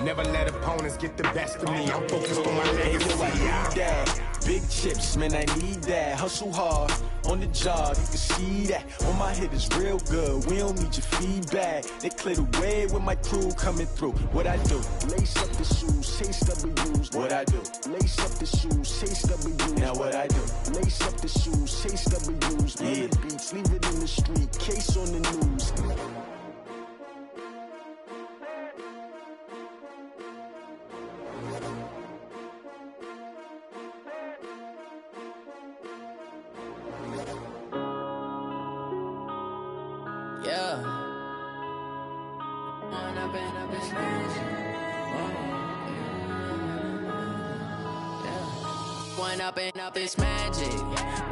Never let opponents get the best of me. I'm focused on my legacy. I need that. Big chips, man, I need that. Hustle hard on the job, you can see that. On my hit is real good. We don't need your feedback. They clear the way with my crew coming through. What I do? Lace up the shoes, chase W's. What I do? Lace up the shoes, chase W's. Now what I do? Lace up the shoes, chase W's. Yeah. The beats, leave it in the street. Case on the news. Up this magic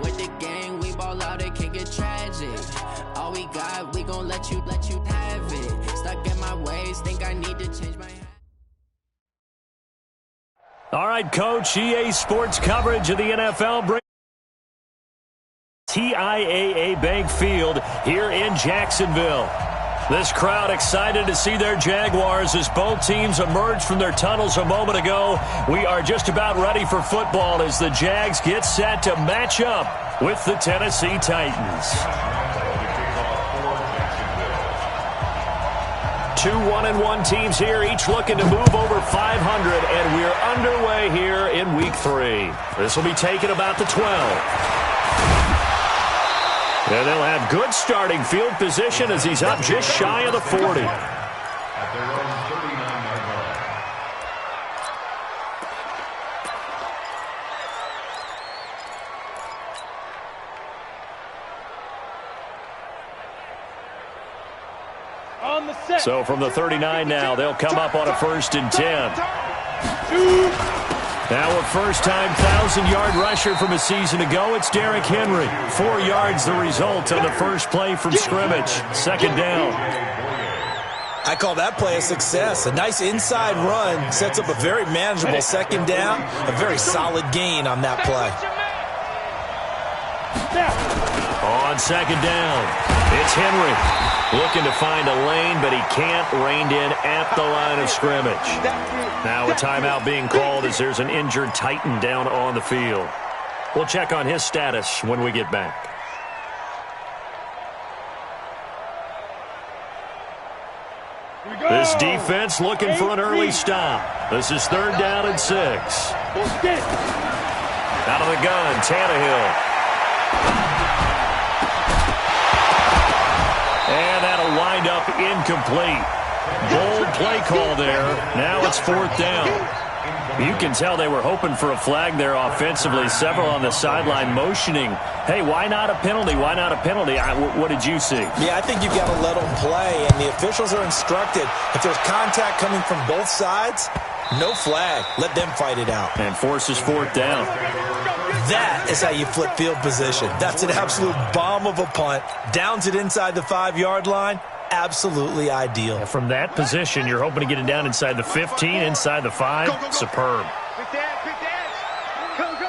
with the gang, we ball out, it can get tragic. All we got, we gon' let you have it. Stuck in my ways, think I need to change my. All right, Coach, EA Sports coverage of the NFL TIAA Bank Field here in Jacksonville. This crowd excited to see their Jaguars as both teams emerged from their tunnels a moment ago. We are just about ready for football as the Jags get set to match up with the Tennessee Titans. 2 1-1 teams here, each looking to move over 500, and we're underway here in Week 3. This will be taken about the 12. And they'll have good starting field position as he's up just shy of the 40. At their own 39-yard line. On the set. So from the 39 now, they'll come up on a 1st and 10. Now a first-time 1,000-yard rusher from a season ago, it's Derrick Henry. 4 yards the result on the first play from scrimmage. 2nd down. I call that play a success. A nice inside run sets up a very manageable 2nd down. A very solid gain on that play. On 2nd down, it's Henry. Looking to find a lane, but he can't. Reined in at the line of scrimmage. Now a timeout being called as there's an injured Titan down on the field. We'll check on his status when we get back. This defense looking for an early stop. This is 3rd down and 6. Out of the gun, Tannehill. And that'll wind up incomplete. Bold play call there. Now it's 4th down. You can tell they were hoping for a flag there offensively. Several on the sideline motioning, hey, why not a penalty? Why not a penalty? What did you see? Yeah, I think you've got to let them play, and the officials are instructed. If there's contact coming from both sides, no flag. Let them fight it out. And forces 4th down. That is how you flip field position. That's an absolute bomb of a punt. Downs it inside the 5-yard line. Absolutely ideal. From that position, you're hoping to get it down inside the 15, inside the 5. Superb. Big dad. Go.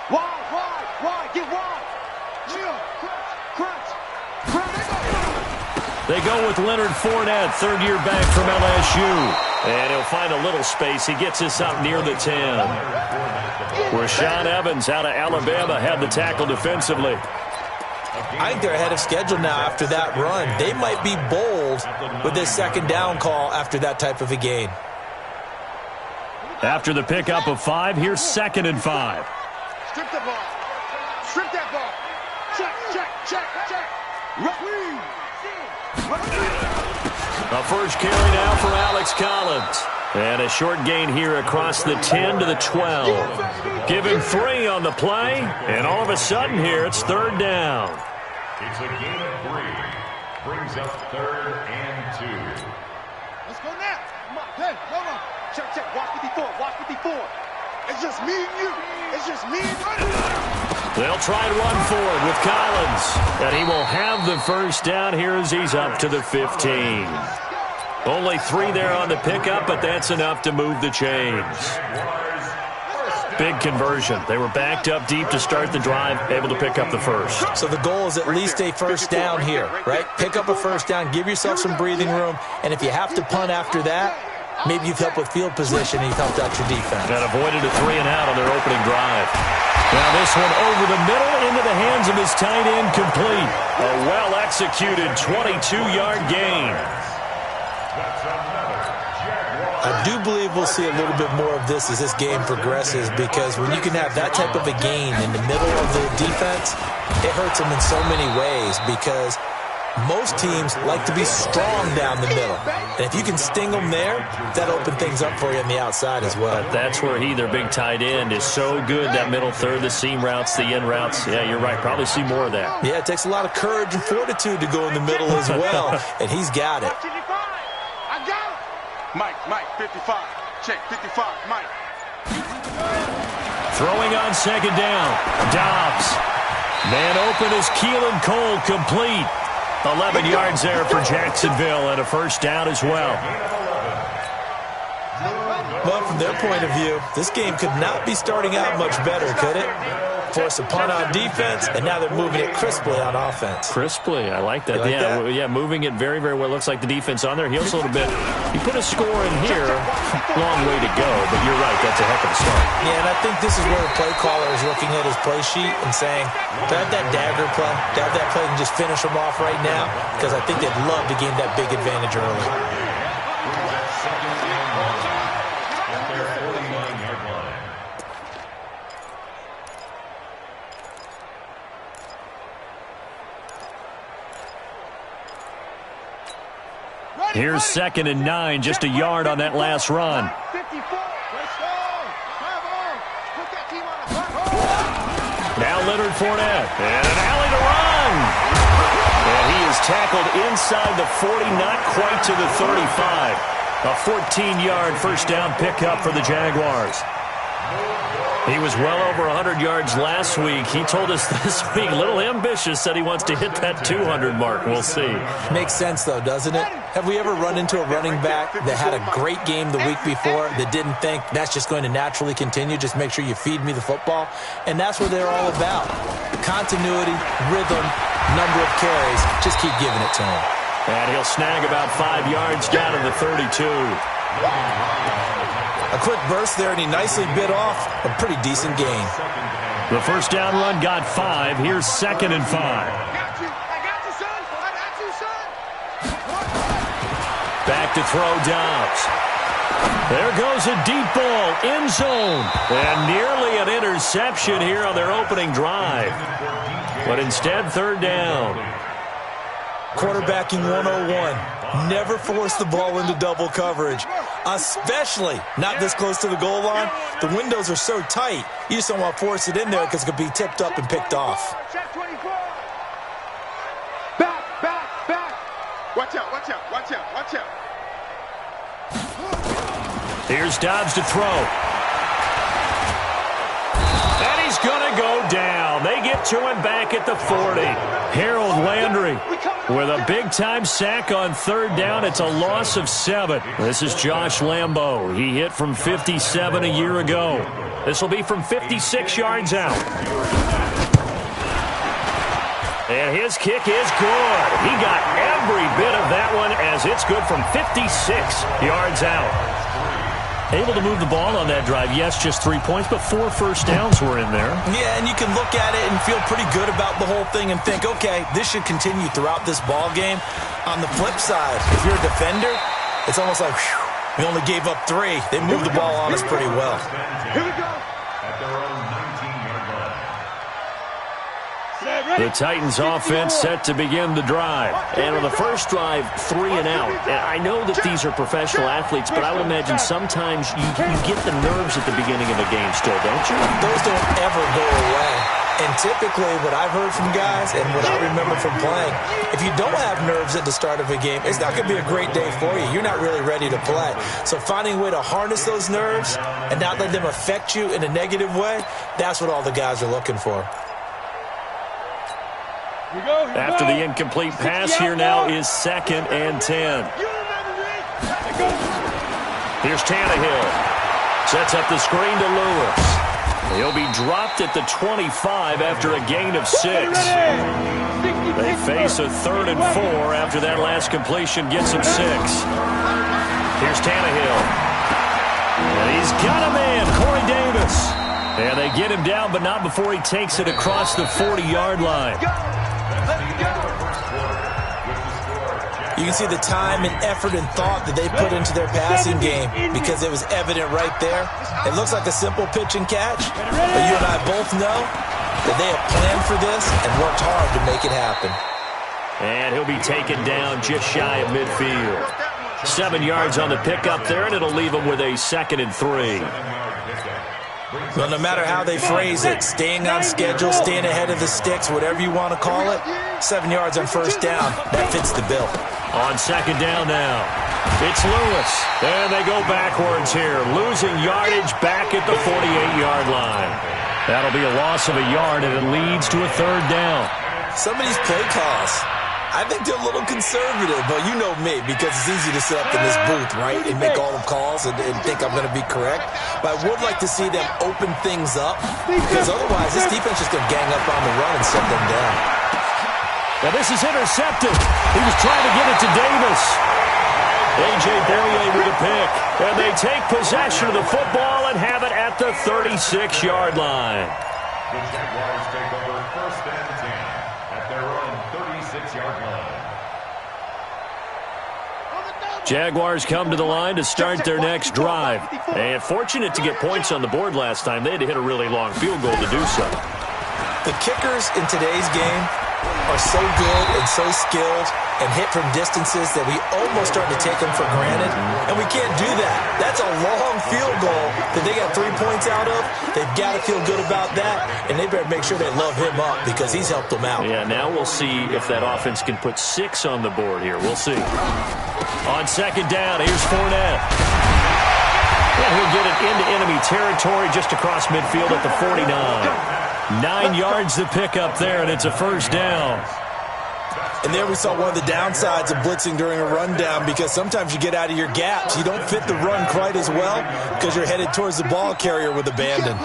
Wide. Get wide. Crunch. They go with Leonard Fournette, 3rd-year back from LSU. And he'll find a little space. He gets us up near the 10. Rashaan Evans out of Alabama had the tackle defensively. I think they're ahead of schedule now after that run. They might be bold with this 2nd down call after that type of a gain. After the pickup of 5, here's 2nd and 5. Strip the ball. Strip that ball. Check. A first carry now for Alex Collins. And a short gain here across the 10 to the 12. Give him 3 on the play, and all of a sudden here it's 3rd down. It's a gain of 3. Brings up 3rd and 2. Let's go now. Come on. Hey, come on. Check. Watch 54. It's just me and you. They'll try and run forward with Collins. And he will have the first down here as he's up to the 15. Only 3 there on the pickup, but that's enough to move the chains. Big conversion. They were backed up deep to start the drive, able to pick up the first. So the goal is at least a first down here, right? Pick up a first down, give yourself some breathing room, and if you have to punt after that, Maybe you've helped with field position and you've helped out your defense. And avoided a 3-and-out on their opening drive. Now this one over the middle into the hands of his tight end, complete. A well-executed 22-yard gain. I do believe we'll see a little bit more of this as this game progresses, because when you can have that type of a gain in the middle of the defense, it hurts them in so many ways, because most teams like to be strong down the middle. And if you can sting them there, that'll open things up for you on the outside as well. But that's where their big tight end, is so good, that middle third, the seam routes, the in routes. Yeah, you're right. Probably see more of that. Yeah, it takes a lot of courage and fortitude to go in the middle as well, and he's got it. Mike, 55. Check, 55, Mike. Throwing on second down. Dobbs. Man open is Keelan Cole, complete. 11 yards there for Jacksonville, and a first down as well. Well, from their point of view, this game could not be starting out much better, could it? Force a punt on defense, and now they're moving it crisply on offense. Crisply, I like that. Yeah, moving it very, very well. Looks like the defense on their heels a little bit. You put a score in here, long way to go, but you're right, that's a heck of a start. Yeah, and I think this is where the play caller is looking at his play sheet and saying, to have that dagger play, to have that play and just finish them off right now, because I think they'd love to gain that big advantage early. Here's 2nd and 9, just a yard on that last run. Now Leonard Fournette, and an alley to run. And he is tackled inside the 40, not quite to the 35. A 14-yard first down pickup for the Jaguars. He was well over 100 yards last week. He told us this week, a little ambitious, said he wants to hit that 200 mark. We'll see. Makes sense, though, doesn't it? Have we ever run into a running back that had a great game the week before that didn't think that's just going to naturally continue? Just make sure you feed me the football. And that's what they're all about. Continuity, rhythm, number of carries. Just keep giving it to him. And he'll snag about 5 yards down to the 32. A quick burst there, and he nicely bit off a pretty decent gain. The first down run got 5. Here's 2nd and 5. Back to throw, Dobbs. There goes a deep ball, end zone. And nearly an interception here on their opening drive. But instead, 3rd down. Quarterbacking 101. Never force the ball into double coverage, especially not this close to the goal line. The windows are so tight, you just don't want to force it in there because it could be tipped up and picked off. Back. Watch out. Here's Dobbs to throw. And he's going to go down. They get to him back at the 40. Harold Landry with a big-time sack on 3rd down. It's a loss of 7. This is Josh Lambo. He hit from 57 a year ago. This will be from 56 yards out. And his kick is good. He got every bit of that one as it's good from 56 yards out. Able to move the ball on that drive. Yes, just 3 points, but 4 first downs were in there. Yeah, and you can look at it and feel pretty good about the whole thing and think, okay, this should continue throughout this ball game. On the flip side, if you're a defender, it's almost like, whew, we only gave up 3. They moved the ball on us pretty well. Here we go. The Titans offense set to begin the drive. And on the first drive, 3 and out. And I know that these are professional athletes, but I would imagine sometimes you get the nerves at the beginning of a game still, don't you? Those don't ever go away. And typically what I've heard from guys and what I remember from playing, if you don't have nerves at the start of a game, it's not going to be a great day for you. You're not really ready to play. So finding a way to harness those nerves and not let them affect you in a negative way, that's what all the guys are looking for. After the incomplete pass, here now is 2nd and 10. Here's Tannehill. Sets up the screen to Lewis. He'll be dropped at the 25 after a gain of 6. They face a 3rd and 4 after that last completion gets him 6. Here's Tannehill. And he's got a man, Corey Davis. And they get him down, but not before he takes it across the 40-yard line. You can see the time and effort and thought that they put into their passing game because it was evident right there. It looks like a simple pitch and catch, but you and I both know that they have planned for this and worked hard to make it happen. And he'll be taken down just shy of midfield. 7 yards on the pickup there, and it'll leave him with a 2nd and 3. Well, no matter how they phrase it, staying on schedule, staying ahead of the sticks, whatever you want to call it, 7 yards on first down, that fits the bill. On 2nd down now, it's Lewis. And they go backwards here, losing yardage back at the 48-yard line. That'll be a loss of a yard, and it leads to a 3rd down. Some of these play calls, I think they're a little conservative, but you know me, because it's easy to sit up in this booth, right, and make all the calls and think I'm going to be correct. But I would like to see them open things up, because otherwise this defense is going to gang up on the run and shut them down. Now this is intercepted. He was trying to get it to Davis. A.J. Boye with a pick. And they take possession of the football and have it at the 36-yard line. The Jaguars take over 1st and 10 at their own 36-yard line. Jaguars come to the line to start their next drive. And fortunate to get points on the board last time. They had to hit a really long field goal to do so. The kickers in today's game are so good and so skilled and hit from distances that we almost start to take them for granted, and we can't do that. That's a long field goal that they got 3 points out of. They've got to feel good about that, and they better make sure they love him up because he's helped them out. Yeah, now we'll see if that offense can put 6 on the board here. We'll see. On 2nd down, here's Fournette. And he'll get it into enemy territory just across midfield at the 49. 9 yards to pick up there, and it's a 1st down. And there we saw one of the downsides of blitzing during a rundown, because sometimes you get out of your gaps. You don't fit the run quite as well because you're headed towards the ball carrier with abandon.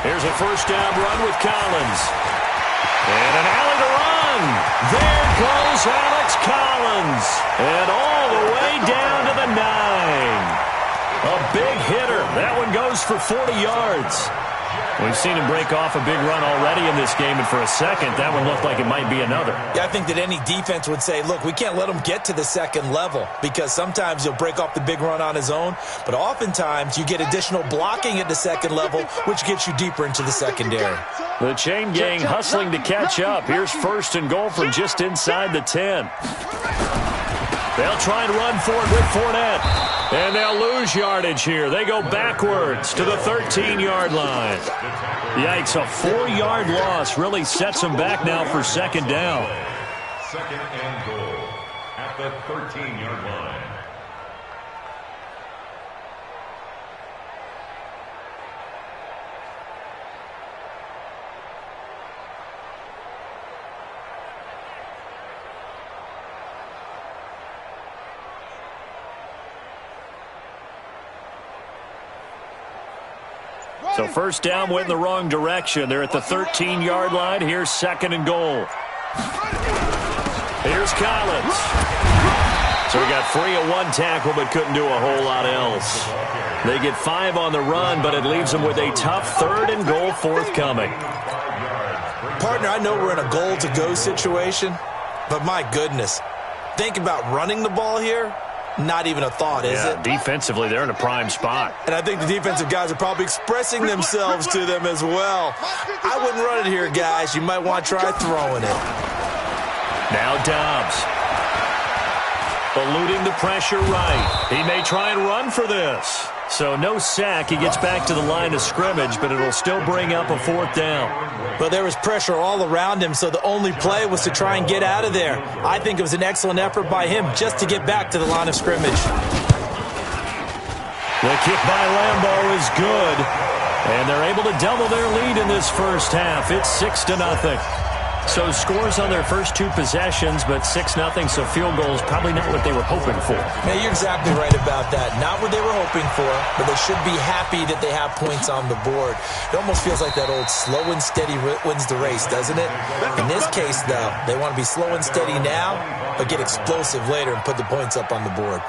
Here's a 1st down run with Collins. And an alley to run. There goes Alex Collins. And all the way down to the 9. A big hitter. That one goes for 40 yards. We've seen him break off a big run already in this game, and for a second, that one looked like it might be another. Yeah, I think that any defense would say, look, we can't let him get to the 2nd level, because sometimes he'll break off the big run on his own, but oftentimes you get additional blocking at the 2nd level, which gets you deeper into the secondary. The chain gang hustling to catch up. Here's 1st and goal from just inside the 10. They'll try and run for it with Fournette. And they'll lose yardage here. They go backwards to the 13-yard line. Yikes, a 4-yard loss really sets them back now for 2nd down. 2nd and goal at the 13-yard line. So 1st down went in the wrong direction. They're at the 13-yard line. Here's 2nd and goal. Here's Collins. So he got free of 1 tackle but couldn't do a whole lot else. They get 5 on the run, but it leaves them with a tough 3rd and goal forthcoming. Partner, I know we're in a goal-to-go situation, but my goodness, think about running the ball here. Not even a thought, is it? Defensively, they're in a prime spot. And I think the defensive guys are probably expressing themselves to them as well. I wouldn't run it here, guys. You might want to try throwing it. Now Dobbs. Eluding the pressure right. He may try and run for this. So no sack. He gets back to the line of scrimmage, but it'll still bring up a 4th down. But there was pressure all around him, so the only play was to try and get out of there. I think it was an excellent effort by him just to get back to the line of scrimmage. The kick by Lambeau is good, and they're able to double their lead in this 1st half. It's 6-0. So scores on their first 2 possessions, but 6-0, so field goals probably not what they were hoping for. Yeah, you're exactly right about that. Not what they were hoping for, but they should be happy that they have points on the board. It almost feels like that old slow and steady wins the race, doesn't it? In this case, though, they want to be slow and steady now, but get explosive later and put the points up on the board.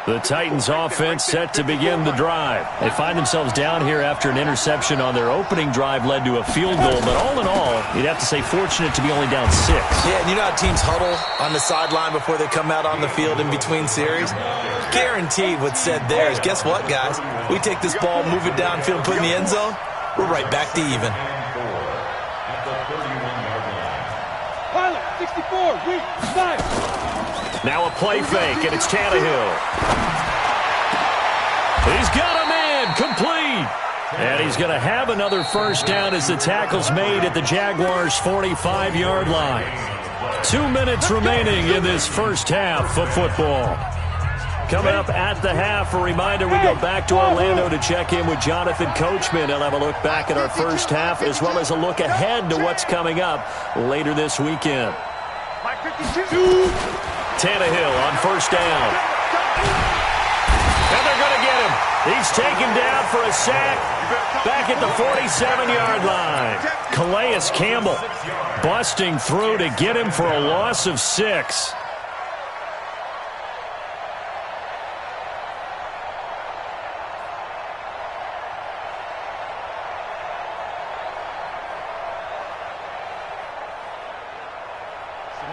The Titans offense set to begin the drive. They find themselves down here after an interception on their opening drive led to a field goal. But all in all, you'd have to say fortunate to be only down 6. Yeah, and you know how teams huddle on the sideline before they come out on the field in between series? Guaranteed what's said there is, guess what, guys? We take this ball, move it downfield, put it in the end zone, we're right back to even. Pilot, 64, weak, 5. Now a play fake, and it's Tannehill. He's got a man, complete. And he's going to have another first down as the tackle's made at the Jaguars' 45-yard line. 2 minutes remaining in this first half of football. Coming up at the half, a reminder, we go back to Orlando to check in with Jonathan Coachman. He'll have a look back at our first half as well as a look ahead to what's coming up later this weekend. Tannehill on first down. And they're going to get him. He's taken down for a sack back at the 47-yard line. Calais Campbell busting through to get him for a loss of 6.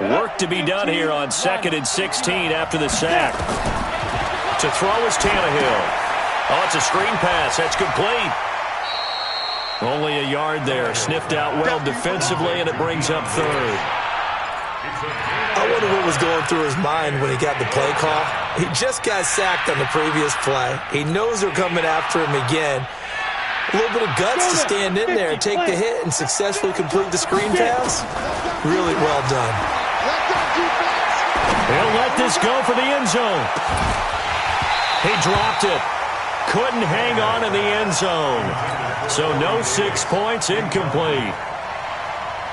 Work to be done here on 2nd and 16 after the sack. To throw is Tannehill. Oh, it's a screen pass. That's complete. Only a yard there. Sniffed out well defensively, and it brings up 3rd. I wonder what was going through his mind when he got the play call. He just got sacked on the previous play. He knows they're coming after him again. A little bit of guts to stand in there, take the hit, and successfully complete the screen pass. Really well done. He'll let this go for the end zone. He dropped it. Couldn't hang on in the end zone. So no 6 points, incomplete.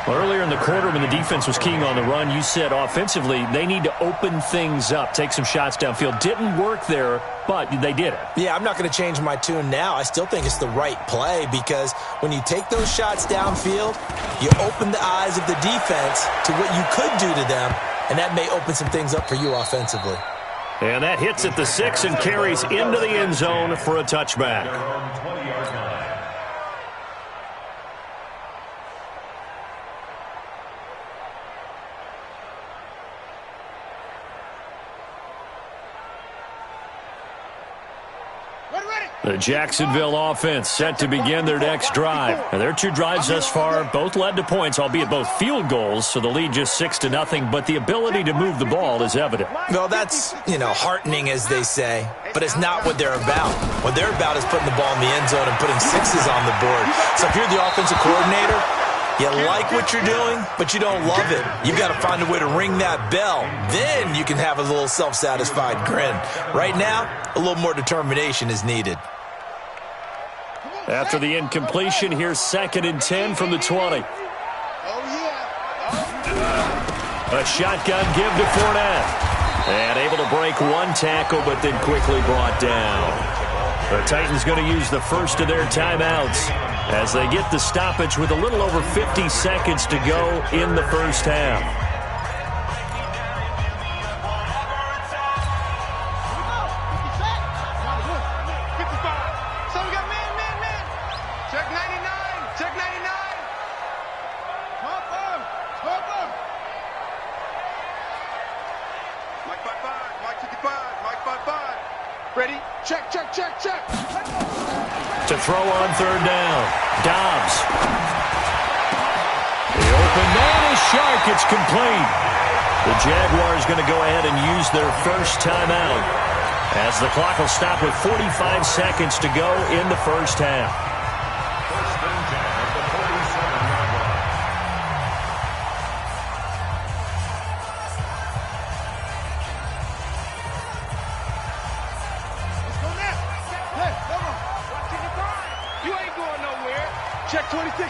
Earlier in the quarter when the defense was keying on the run, you said offensively they need to open things up, take some shots downfield. Didn't work there, but they did it. Yeah, I'm not going to change my tune now. I still think it's the right play because when you take those shots downfield, you open the eyes of the defense to what you could do to them, and that may open some things up for you offensively. And that hits at the 6 and carries into the end zone for a touchback. The Jacksonville offense set to begin their next drive. And their 2 drives thus far both led to points, albeit both field goals, so the lead just 6-0, but the ability to move the ball is evident. Well, that's, heartening, as they say, but it's not what they're about. What they're about is putting the ball in the end zone and putting 6s on the board. So if you're the offensive coordinator, you like what you're doing, but you don't love it. You've got to find a way to ring that bell. Then you can have a little self-satisfied grin. Right now, a little more determination is needed. After the incompletion, here's 2nd and 10 from the 20. A shotgun give to Fournette. And able to break 1 tackle, but then quickly brought down. The Titans going to use the first of their timeouts as they get the stoppage with a little over 50 seconds to go in the first half. To throw on 3rd down. Dobbs. The open man is Shark. It's complete. The Jaguars going to go ahead and use their first timeout as the clock will stop with 45 seconds to go in the first half.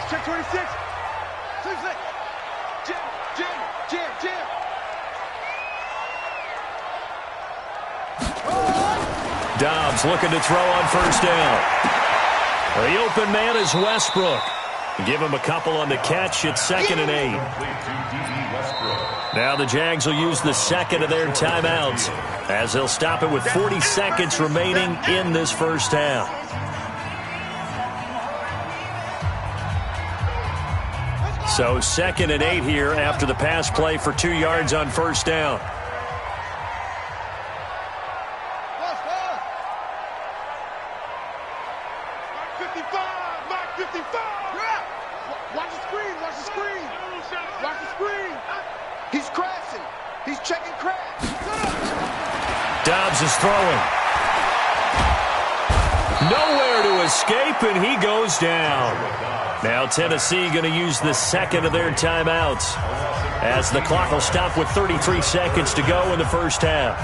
Check 26. 26. Jam. Dobbs looking to throw on first down. The open man is Westbrook. Give him a couple on the catch. It's 2nd and 8. Now the Jags will use the second of their timeouts as they'll stop it with 40 seconds remaining in this first half. So 2nd and 8 here after the pass play for 2 yards on first down. Dobbs is throwing. Nowhere to escape, and he goes down. Now Tennessee going to use the second of their timeouts as the clock will stop with 33 seconds to go in the first half.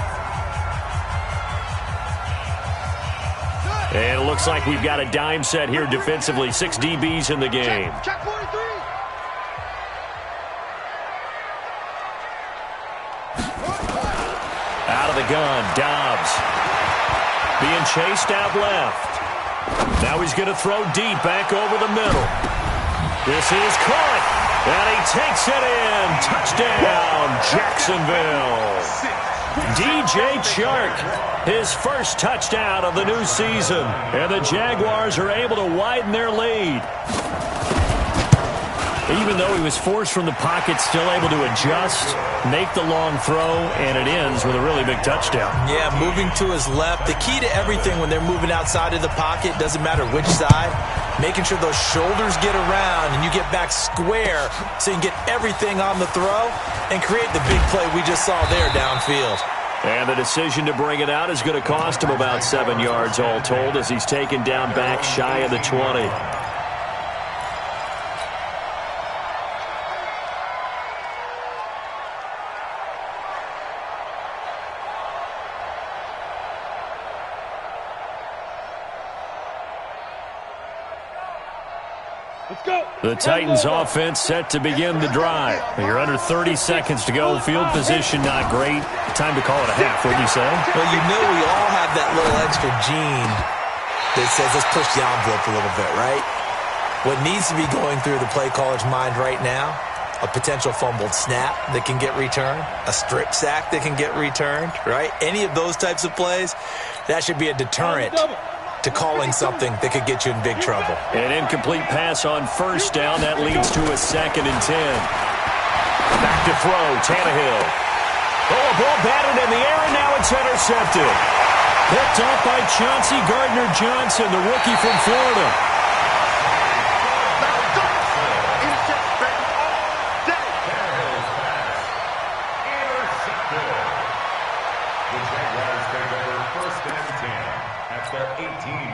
And it looks like we've got a dime set here defensively. 6 DBs in the game. Check 43. Out of the gun, Dobbs. Being chased out left. Now he's going to throw deep back over the middle. This is caught. And he takes it in. Touchdown, Jacksonville. DJ Chark, his first touchdown of the new season. And the Jaguars are able to widen their lead. Even though he was forced from the pocket, still able to adjust, make the long throw, and it ends with a really big touchdown. Yeah, moving to his left. The key to everything when they're moving outside of the pocket, doesn't matter which side, making sure those shoulders get around and you get back square so you can get everything on the throw and create the big play we just saw there downfield. And the decision to bring it out is going to cost him about 7 yards all told as he's taken down back shy of the 20. The Titans offense set to begin the drive. You're under 30 seconds to go. Field position not great. Time to call it a half, wouldn't you say? Well, you know we all have that little extra gene that says let's push the envelope a little bit, right? What needs to be going through the play caller's mind right now, a potential fumbled snap that can get returned, a strip sack that can get returned, right? Any of those types of plays, that should be a deterrent to calling something that could get you in big trouble. An incomplete pass on first down. That leads to a 2nd and 10. Back to throw, Tannehill. Oh, a ball batted in the air, and now it's intercepted. Picked up by Chauncey Gardner-Johnson, the rookie from Florida.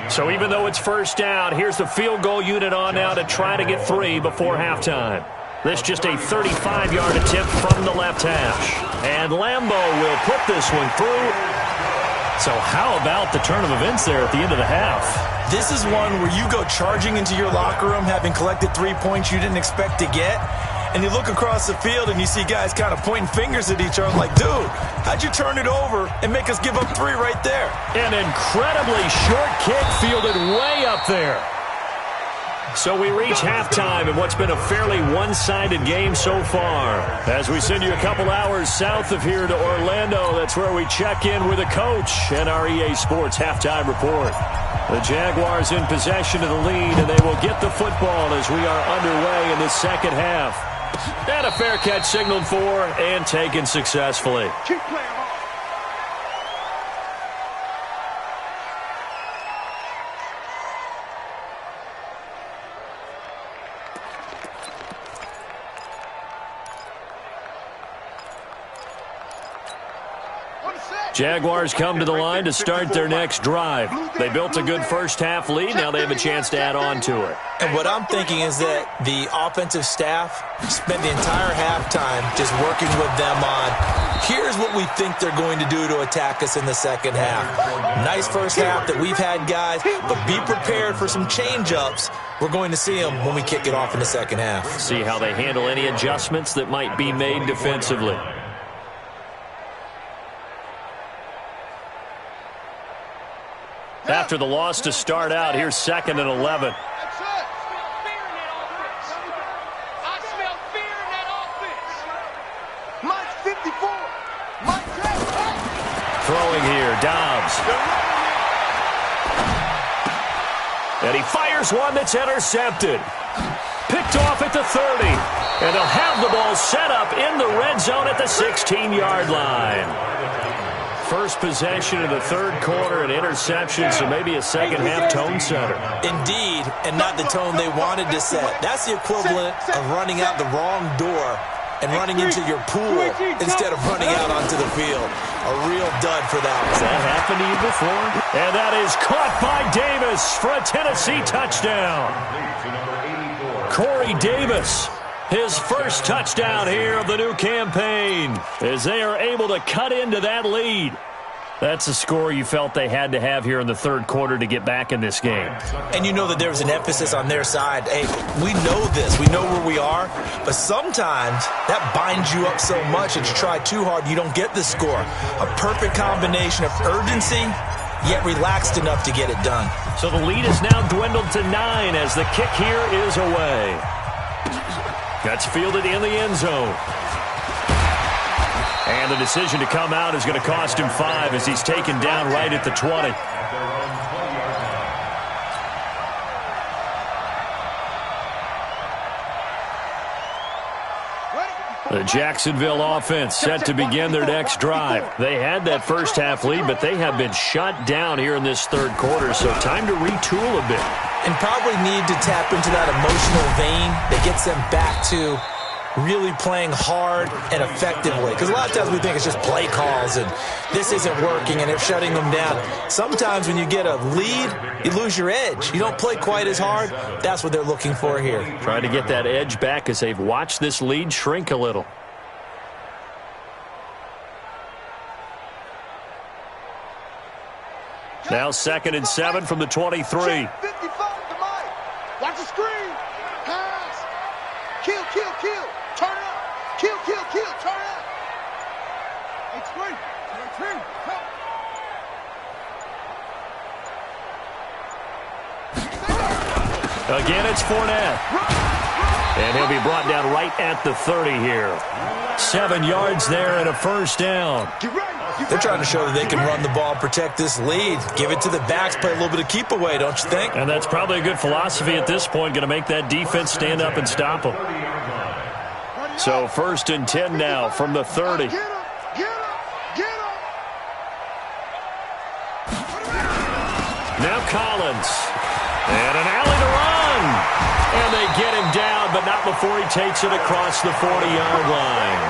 So even though it's first down, here's the field goal unit on now to try to get 3 before halftime. This just a 35-yard attempt from the left hash. And Lambeau will put this one through. So how about the turn of events there at the end of the half? This is one where you go charging into your locker room having collected 3 points you didn't expect to get. And you look across the field and you see guys kind of pointing fingers at each other like, dude, how'd you turn it over and make us give up 3 right there? An incredibly short kick fielded way up there. So we reach halftime in what's been a fairly one-sided game so far. As we send you a couple hours south of here to Orlando, that's where we check in with the coach and our EA Sports halftime report. The Jaguars in possession of the lead, and they will get the football as we are underway in the second half. And a fair catch signaled for and taken successfully. Keep playing hard. On the Jaguars come to the line to start their next drive. They built a good first-half lead. Now they have a chance to add on to it. And what I'm thinking is that the offensive staff spent the entire halftime just working with them on, here's what we think they're going to do to attack us in the second half. Nice first half that we've had, guys, but be prepared for some change-ups. We're going to see them when we kick it off in the second half. See how they handle any adjustments that might be made defensively. After the loss to start out, here's 2nd and 11. Throwing here, Dobbs. And he fires one that's intercepted. Picked off at the 30. And they'll have the ball set up in the red zone at the 16-yard line. First possession of the third quarter, an interception, so maybe a second-half tone setter. Indeed, and not the tone they wanted to set. That's the equivalent of running out the wrong door and running into your pool instead of running out onto the field. A real dud for that one. Has that happened to you before? And that is caught by Davis for a Tennessee touchdown. Corey Davis, his first touchdown here of the new campaign, as they are able to cut into that lead. That's a score you felt they had to have here in the third quarter to get back in this game. And you know that there was an emphasis on their side. Hey, we know this. We know where we are. But sometimes that binds you up so much that you try too hard, you don't get the score. A perfect combination of urgency, yet relaxed enough to get it done. So the lead is now dwindled to 9 as the kick here is away. That's fielded in the end zone. And the decision to come out is going to cost him 5 as he's taken down right at the 20. The Jacksonville offense set to begin their next drive. They had that first half lead, but they have been shut down here in this third quarter, so time to retool a bit. And probably need to tap into that emotional vein that gets them back to really playing hard and effectively. Because a lot of times we think it's just play calls and this isn't working and it's shutting them down. Sometimes when you get a lead, you lose your edge. You don't play quite as hard. That's what they're looking for here. Trying to get that edge back as they've watched this lead shrink a little. Now 2nd and 7 from the 23. 55 to Mike. Watch the screen. Pass. Kill, kill, kill. Turn up. Kill, kill, kill. Turn up. It's screen. Again, it's Fournette. And he'll be brought down right at the 30 here. 7 yards there and a first down. They're trying to show that they can run the ball, protect this lead, give it to the backs, play a little bit of keep away, don't you think? And that's probably a good philosophy at this point, going to make that defense stand up and stop them. So 1st and 10 now from the 30. Now Collins. And an alley to run. And they get him down, but not before he takes it across the 40-yard line.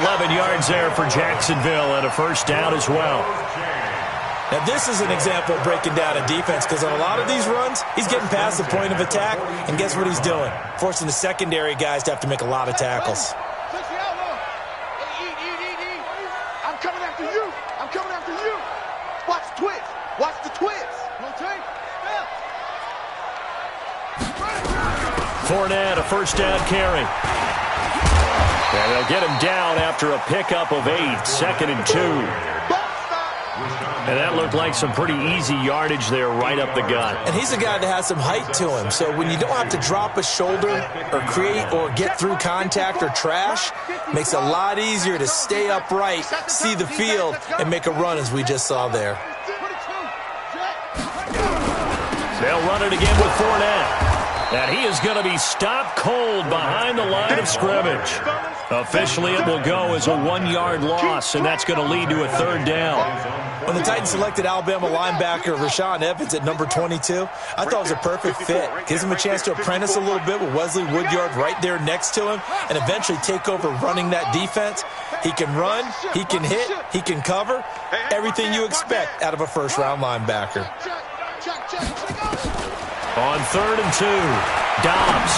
11 yards there for Jacksonville and a first down as well. Now, this is an example of breaking down a defense because on a lot of these runs, he's getting past the point of attack, and guess what he's doing? Forcing the secondary guys to have to make a lot of tackles. I'm coming after you. I'm coming after you. Watch the twist. Watch the twist. Fournette, a first down carry. And they'll get him down after a pickup of 8, 2nd and 2. And that looked like some pretty easy yardage there right up the gut. And he's a guy that has some height to him. So when you don't have to drop a shoulder or create or get through contact or trash, it makes it a lot easier to stay upright, see the field, and make a run as we just saw there. They'll run it again with Fournette. And he is going to be stopped cold behind the line of scrimmage. Officially, it will go as a 1-yard loss, and that's going to lead to a 3rd down. When the Titans selected Alabama linebacker Rashaan Evans at number 22, I thought it was a perfect fit. Gives him a chance to apprentice a little bit with Wesley Woodyard right there next to him and eventually take over running that defense. He can run, he can hit, he can cover. Everything you expect out of a first-round linebacker. On 3rd and 2, Dobbs.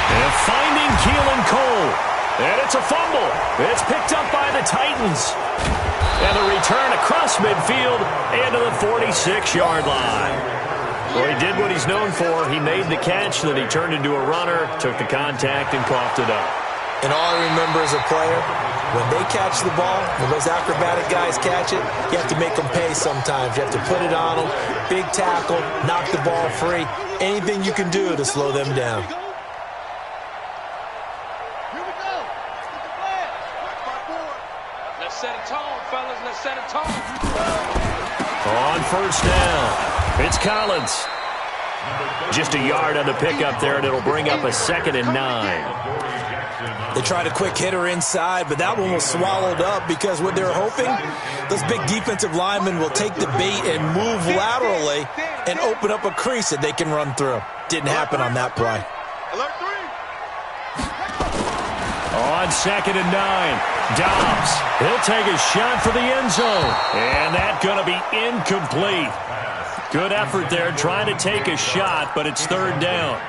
And finding Keelan Cole. And it's a fumble. It's picked up by the Titans. And the return across midfield and to the 46-yard line. Well, he did what he's known for. He made the catch, then he turned into a runner, took the contact, and coughed it up. And all I remember as a player, when they catch the ball, when those acrobatic guys catch it, you have to make them pay sometimes. You have to put it on them, big tackle, knock the ball free, anything you can do to slow them down. Here we go. Let's set a tone, fellas. Let's set a tone. On 1st down, it's Collins. Just a yard on the pickup there, and it'll bring up a 2nd and 9. They tried a quick hitter inside, but that one was swallowed up because what they're hoping, those big defensive linemen will take the bait and move laterally and open up a crease that they can run through. Didn't happen on that play. Alert 3. On 2nd and 9, Dobbs. He'll take a shot for the end zone. And that's going to be incomplete. Good effort there trying to take a shot, but it's 3rd down.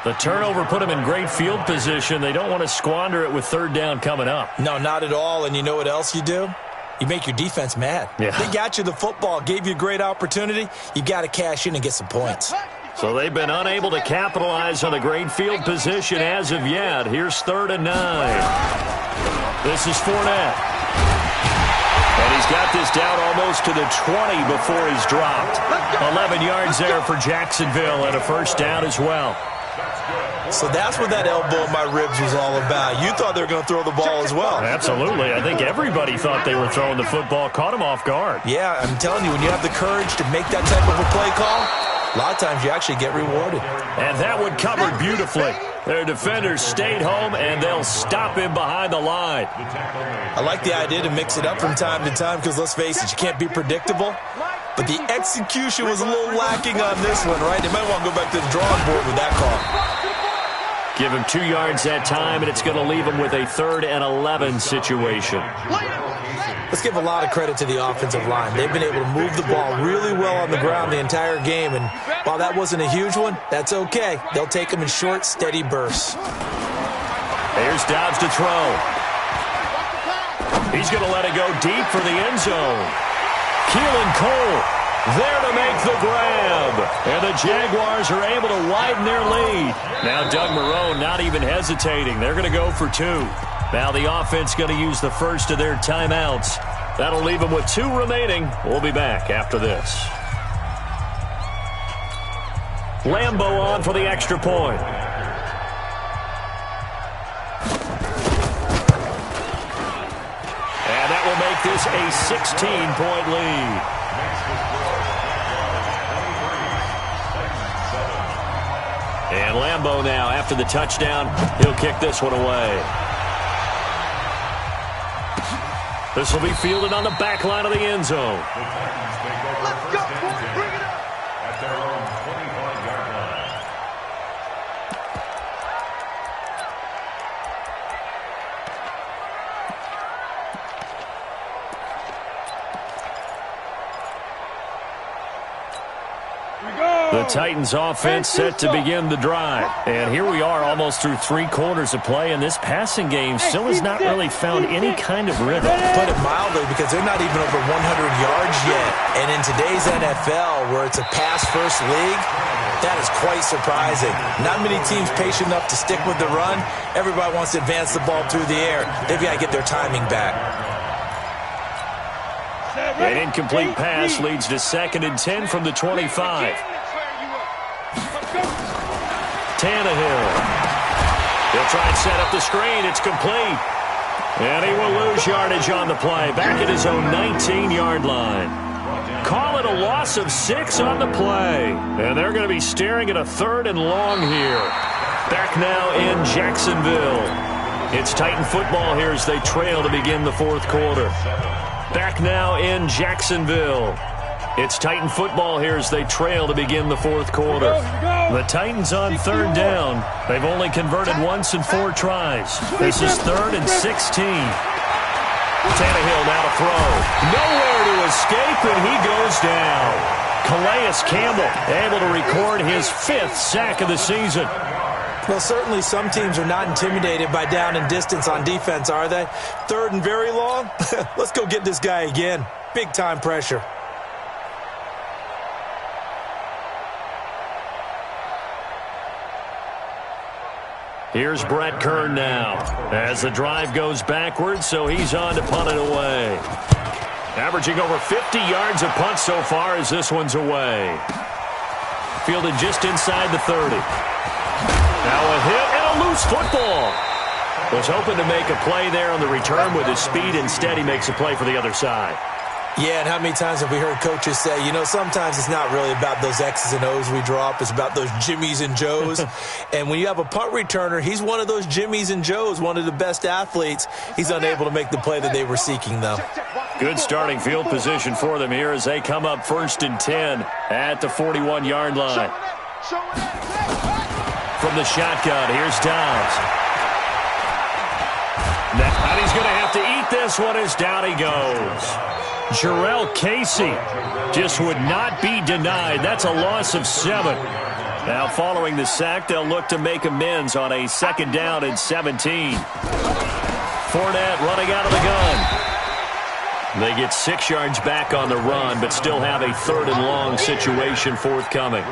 The turnover put them in great field position. They don't want to squander it with 3rd down coming up. No, not at all. And you know what else you do? You make your defense mad. Yeah. They got you the football, gave you a great opportunity. You got to cash in and get some points. So they've been unable to capitalize on a great field position as of yet. Here's 3rd and 9. This is Fournette. And he's got this down almost to the 20 before he's dropped. 11 yards there for Jacksonville and a 1st down as well. So that's what that elbow in my ribs was all about. You thought they were going to throw the ball as well. Absolutely. I think everybody thought they were throwing the football, caught him off guard. Yeah, I'm telling you, when you have the courage to make that type of a play call, a lot of times you actually get rewarded. And that one covered beautifully. Their defenders stayed home, and they'll stop him behind the line. I like the idea to mix it up from time to time because, let's face it, you can't be predictable. But the execution was a little lacking on this one, right? They might want to go back to the drawing board with that call. Give him 2 yards that time, and it's going to leave him with a 3rd and 11 situation. Let's give a lot of credit to the offensive line. They've been able to move the ball really well on the ground the entire game, and while that wasn't a huge one, that's okay. They'll take them in short, steady bursts. Here's Dobbs to throw. He's going to let it go deep for the end zone. Keelan Cole there to make the grab. And the Jaguars are able to widen their lead. Now Doug Marrone not even hesitating. They're going to go for 2. Now the offense going to use the first of their timeouts. That'll leave them with 2 remaining. We'll be back after this. Lambeau on for the extra point. And that will make this a 16-point lead. And Lambeau now, after the touchdown, he'll kick this one away. This will be fielded on the back line of the end zone. Let's go, boys. Bring it up. At their own 25-yard line. The Titans offense set to begin the drive. And here we are almost through 3 quarters of play, and this passing game still has not really found any kind of rhythm. Put it mildly, because they're not even over 100 yards yet. And in today's NFL, where it's a pass-first league, that is quite surprising. Not many teams patient enough to stick with the run. Everybody wants to advance the ball through the air. They've got to get their timing back. An incomplete pass leads to 2nd and 10 from the 25. Tannehill. He'll try and set up the screen. It's complete. And he will lose yardage on the play. Back at his own 19-yard line. Call it a loss of 6 on the play. And they're going to be staring at a 3rd and long here. Back now in Jacksonville. It's Titan football here as they trail to begin the 4th quarter. Back now in Jacksonville. It's Titan football here as they trail to begin the 4th quarter. The Titans on 3rd down. They've only converted once in 4 tries. This is 3rd and 16. Tannehill now to throw. Nowhere to escape, and he goes down. Calais Campbell able to record his 5th sack of the season. Well, certainly some teams are not intimidated by down and distance on defense, are they? 3rd and very long? Let's go get this guy again. Big-time pressure. Here's Brett Kern now as the drive goes backwards, so he's on to punt it away. Averaging over 50 yards a punt so far as this one's away. Fielded just inside the 30. Now a hit and a loose football. Was hoping to make a play there on the return with his speed. Instead, he makes a play for the other side. Yeah, and how many times have we heard coaches say, you know, sometimes it's not really about those X's and O's we drop. It's about those Jimmies and Joes. And when you have a punt returner, he's one of those Jimmies and Joes, one of the best athletes. He's unable to make the play that they were seeking, though. Good starting field position for them here as they come up 1st and 10 at the 41-yard line. From the shotgun, here's Dobbs. And he's going to have to eat this one as down he goes. Jarrell Casey just would not be denied. That's a loss of 7. Now following the sack, they'll look to make amends on a 2nd down and 17. Fournette running out of the gun. They get 6 yards back on the run, but still have a 3rd and long situation forthcoming.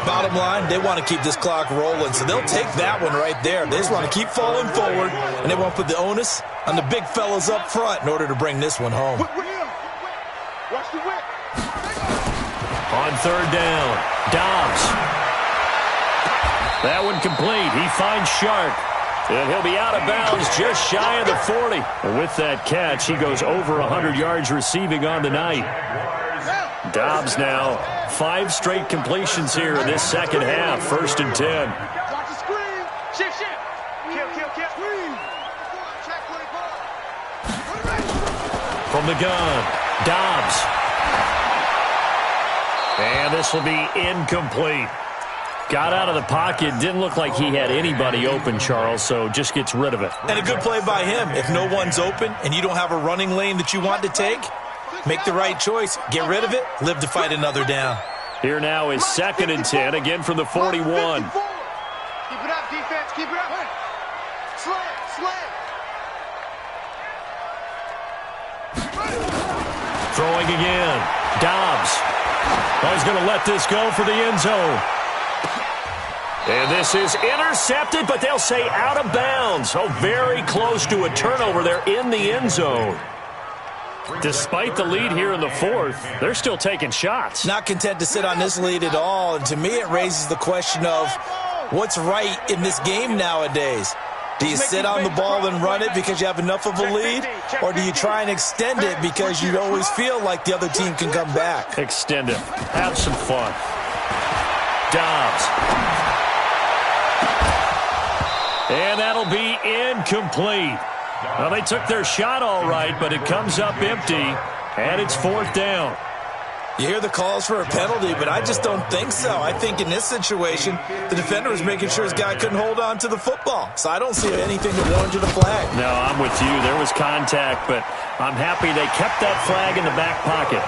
Bottom line, they want to keep this clock rolling, so they'll take that one right there. They just want to keep falling forward, and they want to put the onus on the big fellas up front in order to bring this one home. Watch the whip. On 3rd down, Dobbs. That one complete. He finds Sharp. And he'll be out of bounds just shy of the 40. And with that catch, he goes over 100 yards receiving on the night. Dobbs now 5 straight completions here in this 2nd half. 1st and 10. Watch the screen. Shift. Kill. Screen. Check play ball. From the gun, Dobbs. And this will be incomplete. Got out of the pocket. Didn't look like he had anybody open, Charles, so just gets rid of it. And a good play by him. If no one's open and you don't have a running lane that you want to take, make the right choice. Get rid of it. Live to fight another down. Here now is 2nd and 10, again from the 41. Keep it up, defense. Keep it up. Slam. Throwing again. Dobbs. He's going to let this go for the end zone. And this is intercepted, but they'll say out of bounds. Oh, very close to a turnover there in the end zone. Despite the lead here in the 4th, they're still taking shots. Not content to sit on this lead at all. And to me, it raises the question of what's right in this game nowadays. Do you sit on the ball and run it because you have enough of a lead? Or do you try and extend it because you always feel like the other team can come back? Extend it. Have some fun. Dobbs. And that'll be incomplete. Well, they took their shot all right, but it comes up empty, and it's 4th down. You hear the calls for a penalty, but I just don't think so. I think in this situation, the defender was making sure his guy couldn't hold on to the football. So I don't see anything that warranted a flag. No, I'm with you. There was contact, but I'm happy they kept that flag in the back pocket.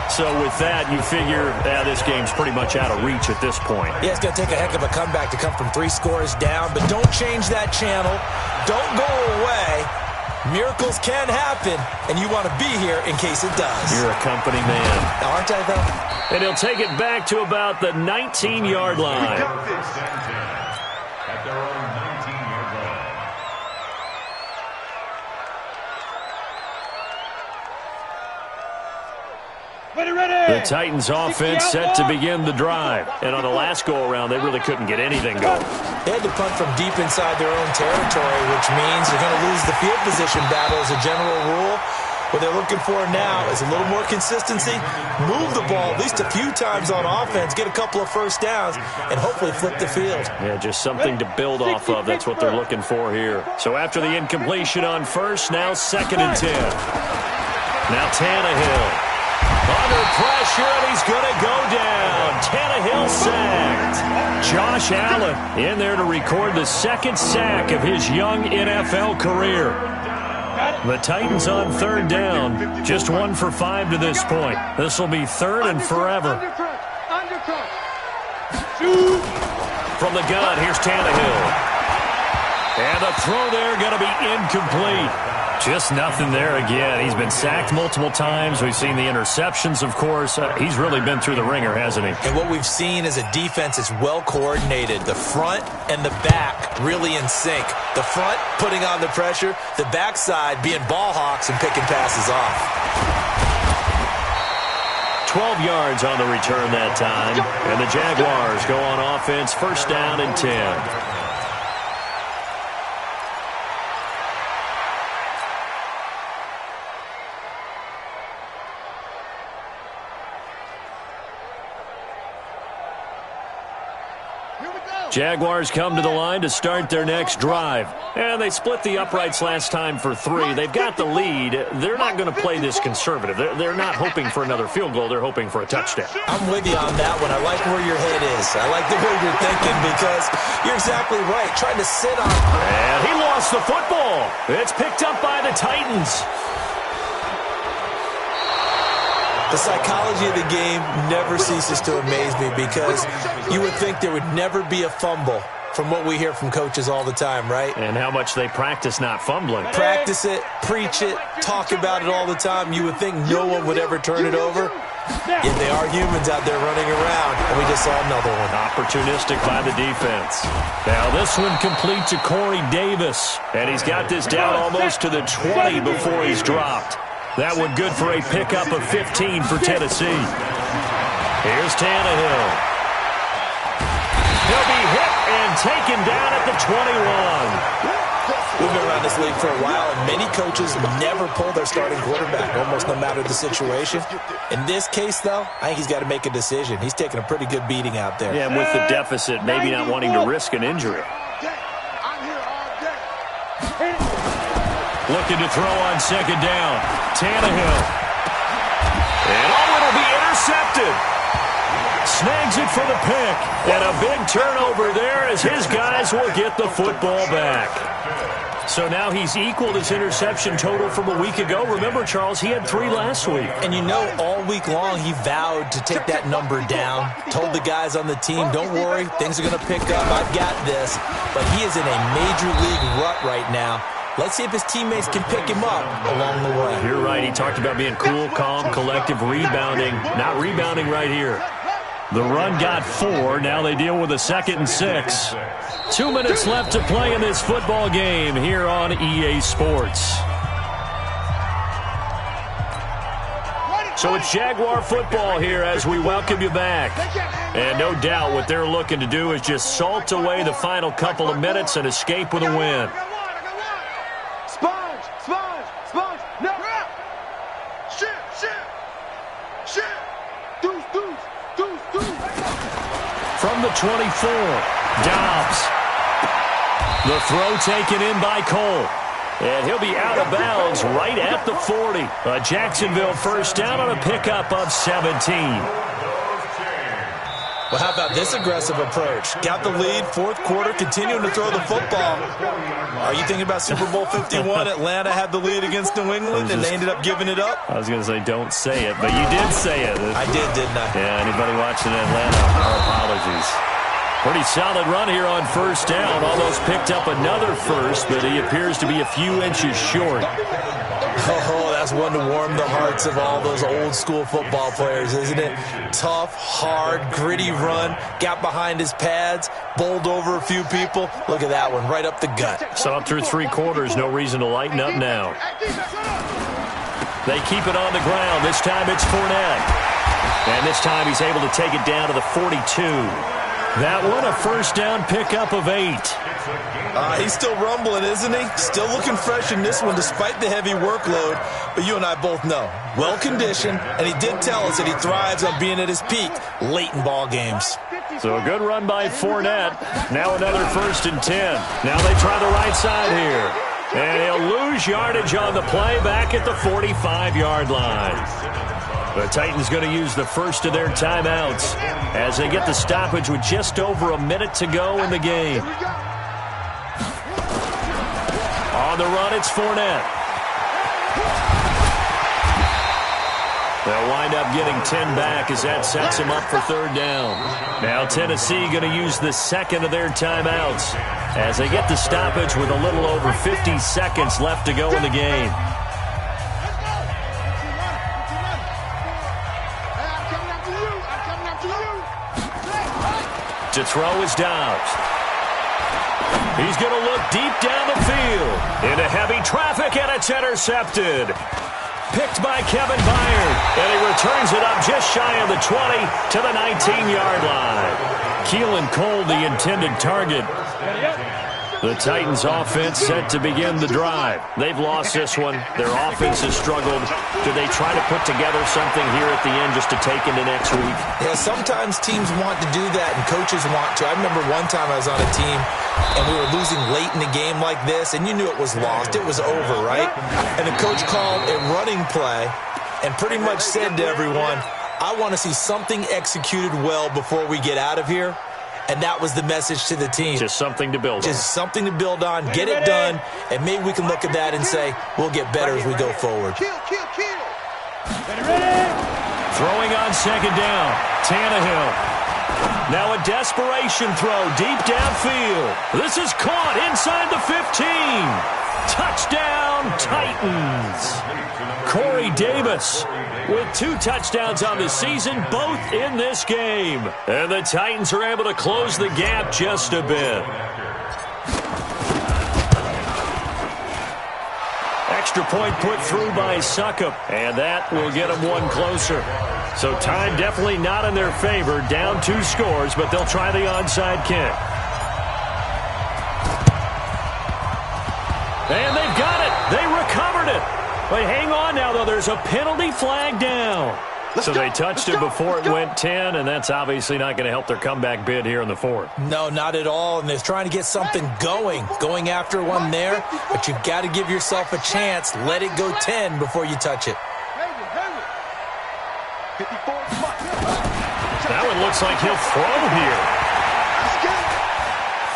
So with that, you figure this game's pretty much out of reach at this point. Yeah, it's going to take a heck of a comeback to come from 3 scores down, but don't change that channel. Don't go away. Miracles can happen, and you want to be here in case it does. You're a company man. Aren't I, though? And he'll take it back to about the 19-yard line. At their own 19-yard line. The Titans offense set to begin the drive. And on the last go-around, they really couldn't get anything going. They had to punt from deep inside their own territory, which means they're going to lose the field position battle as a general rule. What they're looking for now is a little more consistency, move the ball at least a few times on offense, get a couple of first downs, and hopefully flip the field. Yeah, just something to build off of. That's what they're looking for here. So after the incompletion on first, now 2nd and 10. Now Tannehill. Under pressure, and he's going to go down. Tannehill sacked. Josh Allen in there to record the 2nd sack of his young NFL career. The Titans on 3rd down. Just 1 for 5 to this point. This will be 3rd and forever. From the gun, here's Tannehill. And the throw there going to be incomplete. Just nothing there again. He's been sacked multiple times. We've seen the interceptions, of course. He's really been through the ringer, hasn't he? And what we've seen is a defense that's well coordinated. The front and the back really in sync. The front putting on the pressure. The backside being ball hawks and picking passes off. 12 yards on the return that time. And the Jaguars go on offense, 1st down and 10. Jaguars come to the line to start their next drive. And they split the uprights last time for 3. They've got the lead. They're not going to play this conservative. They're not hoping for another field goal. They're hoping for a touchdown. I'm with you on that one. I like where your head is. I like the way you're thinking because you're exactly right. Trying to sit on. And he lost the football. It's picked up by the Titans. The psychology of the game never ceases to amaze me because you would think there would never be a fumble from what we hear from coaches all the time, right? And how much they practice not fumbling. Practice it, preach it, talk about it all the time. You would think no one would ever turn it over. Yet they are humans out there running around, and we just saw another one. Opportunistic by the defense. Now this one complete to Corey Davis. And he's got this down almost to the 20 before he's dropped. That one good for a pickup of 15 for Tennessee. Here's Tannehill. He'll be hit and taken down at the 21. We've been around this league for a while, and many coaches never pull their starting quarterback, almost no matter the situation. In this case, though, I think he's got to make a decision. He's taking a pretty good beating out there. Yeah, and with the deficit, maybe not wanting to risk an injury. Looking to throw on 2nd down. Tannehill. And it'll be intercepted. Snags it for the pick. And a big turnover there as his guys will get the football back. So now he's equaled his interception total from a week ago. Remember, Charles, he had 3 last week. And you know, all week long he vowed to take that number down. Told the guys on the team, don't worry, things are going to pick up. I've got this. But he is in a major league rut right now. Let's see if his teammates can pick him up along the way. You're right. He talked about being cool, calm, collective, rebounding. Not rebounding right here. The run got 4. Now they deal with a 2nd and 6. 2 minutes left to play in this football game here on EA Sports. So it's Jaguar football here as we welcome you back. And no doubt what they're looking to do is just salt away the final couple of minutes and escape with a win. Sponge, no. Shit. Deuce. From the 24, Dobbs. The throw taken in by Cole. And he'll be out of bounds right at the 40. A Jacksonville 1st down on a pickup of 17. Well, how about this aggressive approach? Got the lead, 4th quarter, continuing to throw the football. Are you thinking about Super Bowl 51? Atlanta had the lead against New England, and they ended up giving it up? I was going to say don't say it, but you did say it. I did, didn't I? Yeah, anybody watching Atlanta, our apologies. Pretty solid run here on 1st down. Almost picked up another first, but he appears to be a few inches short. Oh, that's one to warm the hearts of all those old-school football players, isn't it? Tough, hard, gritty run, got behind his pads, bowled over a few people. Look at that one, right up the gut. Saw through 3 quarters, no reason to lighten up now. They keep it on the ground. This time it's Fournette. And this time he's able to take it down to the 42. That one a first down pickup of 8. He's still rumbling, isn't he? Still looking fresh in this one despite the heavy workload. But you and I both know, well-conditioned, and he did tell us that he thrives on being at his peak late in ball games. So a good run by Fournette. Now another 1st and 10. Now they try the right side here. And he'll lose yardage on the play back at the 45-yard line. The Titans going to use the first of their timeouts as they get the stoppage with just over a minute to go in the game. On the run, it's Fournette. They'll wind up getting 10 back as that sets him up for 3rd down. Now Tennessee going to use the second of their timeouts as they get the stoppage with a little over 50 seconds left to go in the game. To throw is Dobbs. He's going to look deep down the field into heavy traffic, and it's intercepted. Picked by Kevin Byard, and he returns it up just shy of the 20 to the 19-yard line. Keelan Cole, the intended target. The Titans offense set to begin the drive. They've lost this one. Their offense has struggled. Do they try to put together something here at the end just to take into next week? Yeah, sometimes teams want to do that and coaches want to. I remember one time I was on a team and we were losing late in the game like this, and you knew it was lost. It was over, right? And the coach called a running play and pretty much said to everyone, I want to see something executed well before we get out of here. And that was the message to the team. Just something to build on. Just something to build on, get it done, and maybe we can look at that and say, we'll get better as we go forward. Throwing on 2nd down, Tannehill. Now a desperation throw deep downfield. This is caught inside the 15. Touchdown, Titans. Corey Davis with 2 touchdowns on the season, both in this game. And the Titans are able to close the gap just a bit. Extra point put through by Suckup, and that will get them one closer. So time definitely not in their favor. Down 2 scores, but they'll try the onside kick. And they've got it. They recovered it. But hang on now, though. There's a penalty flag down. So they touched it before it went 10, and that's obviously not going to help their comeback bid here in the 4th. No, not at all. And they're trying to get something going after one there. But you've got to give yourself a chance. Let it go 10 before you touch it. That one looks like he'll throw here.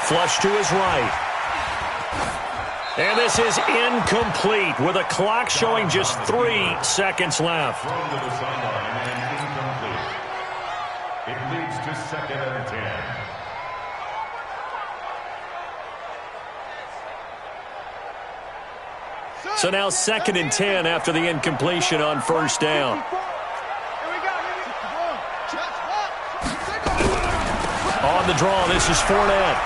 Flush to his right. And this is incomplete with a clock showing just 3 seconds left. Thrown to the sideline and incomplete. It leads to 2nd and 10. So now 2nd and 10 after the incompletion on 1st down. On the draw, this is Fournette.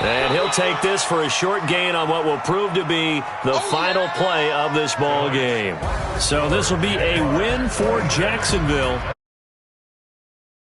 And he'll take this for a short gain on what will prove to be the final play of this ball game. So this will be a win for Jacksonville.